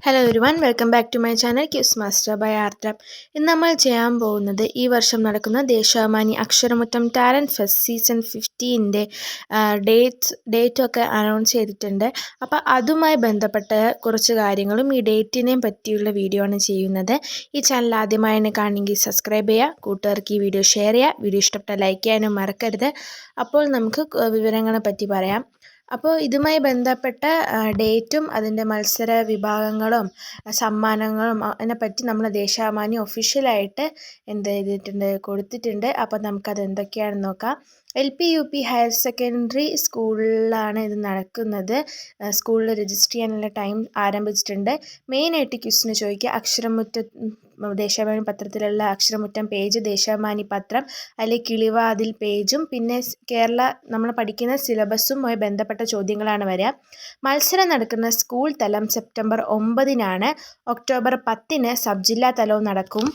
Hello everyone, welcome back to my channel quiz master by Ardra. ഇന്ന് നമ്മൾ ചെയ്യാൻ പോകുന്നത് ഈ വർഷം നടക്കുന്ന Deshabhimani Aksharamuttam talent fest season 15ൻ്റെ ഡേറ്റൊക്കെ അനൗൺസ് ചെയ്തിട്ടുണ്ട്. അപ്പോൾ അതുമായി ബന്ധപ്പെട്ട കുറച്ച് കാര്യങ്ങളും ഈ ഡേറ്റിനെയും പറ്റിയുള്ള വീഡിയോ ആണ് ചെയ്യുന്നത്. ഈ ചാനൽ ആദ്യമായാണ് കാണുമെങ്കിൽ സബ്സ്ക്രൈബ് ചെയ്യുക, കൂട്ടുകാർക്ക് ഈ വീഡിയോ ഷെയർ ചെയ്യുക, വീഡിയോ ഇഷ്ടപ്പെട്ടാൽ ലൈക്ക് ചെയ്യാനും മറക്കരുത്. അപ്പോൾ നമുക്ക് വിവരങ്ങളെ പറ്റി പറയാം. അപ്പോൾ ഇതുമായി ബന്ധപ്പെട്ട ഡേറ്റും അതിൻ്റെ മത്സര വിഭാഗങ്ങളും സമ്മാനങ്ങളും അതിനെപ്പറ്റി നമ്മൾ ദേശാഭിമാനി ഒഫീഷ്യലായിട്ട് എന്ത് ചെയ്തിട്ടുണ്ട്, കൊടുത്തിട്ടുണ്ട്. അപ്പോൾ നമുക്കത് എന്തൊക്കെയാണെന്ന് നോക്കാം. LP UP ഹയർ സെക്കൻഡറി സ്കൂളിലാണ് ഇത് നടക്കുന്നത്. സ്കൂളിൽ രജിസ്റ്റർ ചെയ്യാനുള്ള ടൈം ആരംഭിച്ചിട്ടുണ്ട്. മെയിനായിട്ട് ക്വിസിന് ചോദിക്കുക അക്ഷരമുറ്റ ദേശാഭിമാനി പത്രത്തിലുള്ള അക്ഷരമുറ്റം പേജ്, ദേശാഭിമാനി പത്രം, അല്ലെങ്കിൽ കിളിവാതിൽ പേജും, പിന്നെ കേരള നമ്മൾ പഠിക്കുന്ന സിലബസുമായി ബന്ധപ്പെട്ട ചോദ്യങ്ങളാണ് വരിക. മത്സരം നടക്കുന്ന സ്കൂൾ തലം സെപ്റ്റംബർ 9-നാണ്. ഒക്ടോബർ 10-ന് സബ് ജില്ലാ തലവും നടക്കും.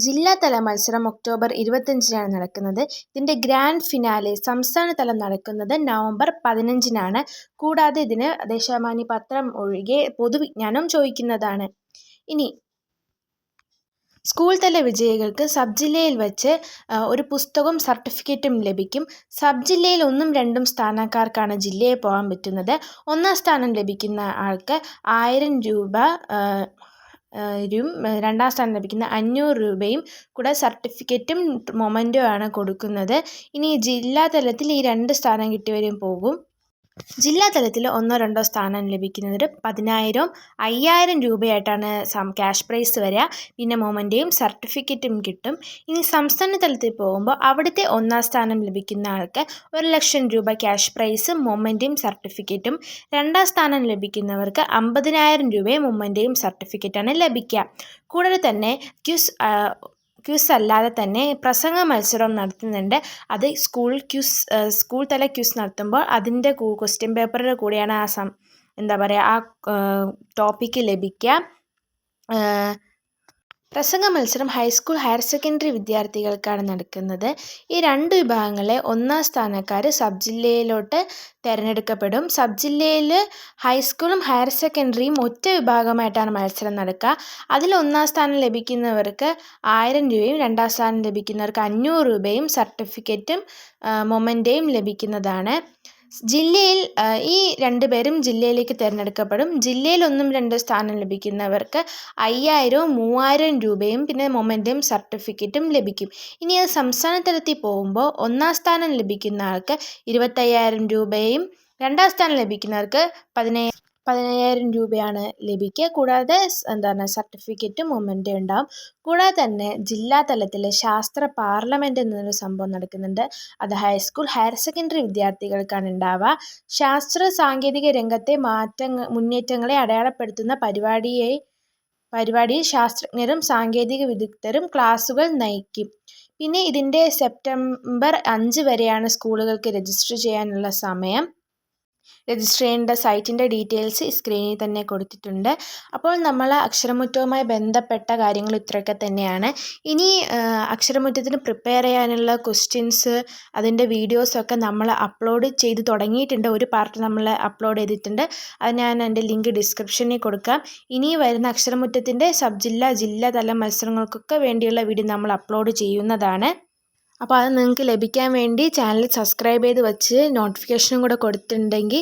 ജില്ലാതല മത്സരം ഒക്ടോബർ 25-നാണ് നടക്കുന്നത്. ഇതിൻ്റെ ഗ്രാൻഡ് ഫിനാലെ സംസ്ഥാന തലം നടക്കുന്നത് നവംബർ 15-നാണ്. കൂടാതെ ഇതിന് ദേശാഭിമാനി പത്രം ഒഴികെ പൊതുവിജ്ഞാനം ചോദിക്കുന്നതാണ്. ഇനി സ്കൂൾ തല വിജയികൾക്ക് സബ് ജില്ലയിൽ വെച്ച് ഒരു പുസ്തകവും സർട്ടിഫിക്കറ്റും ലഭിക്കും. സബ് ജില്ലയിൽ 1ഉം 2ഉം സ്ഥാനക്കാർക്കാണ് ജില്ലയിൽ പോകാൻ പറ്റുന്നത്. 1ാം സ്ഥാനം ലഭിക്കുന്ന ആൾക്ക് 1000 രൂപ 2ാം സ്ഥാനം ലഭിക്കുന്ന 500 രൂപയും കൂടെ സർട്ടിഫിക്കറ്റും മൊമെൻറ്റോ ആണ് കൊടുക്കുന്നത്. ഇനി ജില്ലാ തലത്തിൽ ഈ 2 സ്ഥാനം കിട്ടിയവരും പോകും. ജില്ലാ തലത്തിൽ 1ഓ 2ഓ സ്ഥാനം ലഭിക്കുന്നവർ 10,000 5,000 രൂപയായിട്ടാണ് ക്യാഷ് പ്രൈസ് വരിക. പിന്നെ മൊമെൻറ്റയും സർട്ടിഫിക്കറ്റും കിട്ടും. ഇനി സംസ്ഥാന തലത്തിൽ പോകുമ്പോൾ അവിടുത്തെ 1ാം സ്ഥാനം ലഭിക്കുന്ന ആൾക്ക് 1,00,000 രൂപ ക്യാഷ് പ്രൈസും മൊമെൻറ്റയും സർട്ടിഫിക്കറ്റും. 2ാം സ്ഥാനം ലഭിക്കുന്നവർക്ക് 50,000 രൂപയും മൊമെൻറ്റയും സർട്ടിഫിക്കറ്റാണ് ലഭിക്കുക. കൂടാതെ തന്നെ ക്യൂസ് അല്ലാതെ തന്നെ പ്രസംഗ മത്സരം നടത്തുന്നുണ്ട്. അത് സ്കൂൾ തല ക്യൂസ് നടത്തുമ്പോൾ അതിൻ്റെ ക്വസ്റ്റ്യൻ പേപ്പറിൻ്റെ കൂടെയാണ് ആ ടോപ്പിക്ക് ലഭിക്കുക. പ്രസംഗ മത്സരം ഹൈസ്കൂൾ ഹയർ സെക്കൻഡറി വിദ്യാർത്ഥികൾക്കാണ് നടക്കുന്നത്. ഈ 2 വിഭാഗങ്ങളെ 1ാം സ്ഥാനക്കാർ സബ് ജില്ലയിലോട്ട് തിരഞ്ഞെടുക്കപ്പെടും. സബ് ജില്ലയിൽ ഹൈസ്കൂളും ഹയർ സെക്കൻഡറിയും ഒറ്റ വിഭാഗമായിട്ടാണ് മത്സരം നടക്കുക. അതിൽ 1ാം സ്ഥാനം ലഭിക്കുന്നവർക്ക് 1000 രൂപയും 2ാം സ്ഥാനം ലഭിക്കുന്നവർക്ക് 500 രൂപയും സർട്ടിഫിക്കറ്റും മൊമെൻറ്റയും ലഭിക്കുന്നതാണ്. ജില്ലയിൽ ഈ 2 പേരും ജില്ലയിലേക്ക് തിരഞ്ഞെടുക്കപ്പെടും. ജില്ലയിൽ 1ഉം 2ഉം സ്ഥാനം ലഭിക്കുന്നവർക്ക് 5,000 3,000 രൂപയും പിന്നെ മൊമെൻറ്റയും സർട്ടിഫിക്കറ്റും ലഭിക്കും. ഇനി അത് സംസ്ഥാന തലത്തിൽ പോകുമ്പോൾ 1ാം സ്ഥാനം ലഭിക്കുന്ന ആൾക്ക് 25,000 രൂപയും 2ാം സ്ഥാനം ലഭിക്കുന്നവർക്ക് 15,000 രൂപയാണ് ലഭിക്കുക. കൂടാതെ സർട്ടിഫിക്കറ്റും മൊമെൻറ്റും ഉണ്ടാവും. കൂടാതെ തന്നെ ജില്ലാ തലത്തിൽ ശാസ്ത്ര പാർലമെൻറ്റ് എന്നൊരു സംഭവം നടക്കുന്നുണ്ട്. അത് ഹൈസ്കൂൾ ഹയർ സെക്കൻഡറി വിദ്യാർത്ഥികൾക്കാണ് ഉണ്ടാവുക. ശാസ്ത്ര സാങ്കേതിക രംഗത്തെ മുന്നേറ്റങ്ങളെ അടയാളപ്പെടുത്തുന്ന പരിപാടിയിൽ ശാസ്ത്രജ്ഞരും സാങ്കേതിക വിദഗ്ധരും ക്ലാസുകൾ നയിക്കും. പിന്നെ ഇതിൻ്റെ സെപ്റ്റംബർ 5 വരെയാണ് സ്കൂളുകൾക്ക് രജിസ്റ്റർ ചെയ്യാനുള്ള സമയം. രജിസ്റ്റർ ചെയ്യേണ്ട സൈറ്റിൻ്റെ ഡീറ്റെയിൽസ് സ്ക്രീനിൽ തന്നെ കൊടുത്തിട്ടുണ്ട്. അപ്പോൾ നമ്മൾ അക്ഷരമുറ്റവുമായി ബന്ധപ്പെട്ട കാര്യങ്ങൾ ഇത്രയൊക്കെ തന്നെയാണ്. ഇനി അക്ഷരമുറ്റത്തിന് പ്രിപ്പയർ ചെയ്യാനുള്ള ക്വസ്റ്റ്യൻസ് അതിൻ്റെ വീഡിയോസൊക്കെ നമ്മൾ അപ്ലോഡ് ചെയ്ത് തുടങ്ങിയിട്ടുണ്ട്. ഒരു പാർട്ട് നമ്മൾ അപ്ലോഡ് ചെയ്തിട്ടുണ്ട്. അത് ഞാൻ എൻ്റെ ലിങ്ക് ഡിസ്ക്രിപ്ഷനിൽ കൊടുക്കാം. ഇനി വരുന്ന അക്ഷരമുറ്റത്തിൻ്റെ ജില്ലാതല മത്സരങ്ങൾക്കൊക്കെ വേണ്ടിയുള്ള വീഡിയോ നമ്മൾ അപ്ലോഡ് ചെയ്യുന്നതാണ്. അപ്പോൾ അത് നിങ്ങൾക്ക് ലഭിക്കാൻ വേണ്ടി ചാനൽ സബ്സ്ക്രൈബ് ചെയ്ത് വെച്ച് നോട്ടിഫിക്കേഷനും കൂടെ കൊടുത്തിട്ടുണ്ടെങ്കിൽ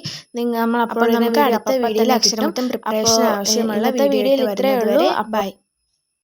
നമ്മൾ അപ്പോൾ നമുക്ക് അടുത്ത വീഡിയോയിൽ അക്ഷരമുറ്റം പ്രിപ്പറേഷൻ ആവശ്യമുള്ള വീഡിയോയിൽ ഇത്രയേ ഉള്ളൂ. ബൈ.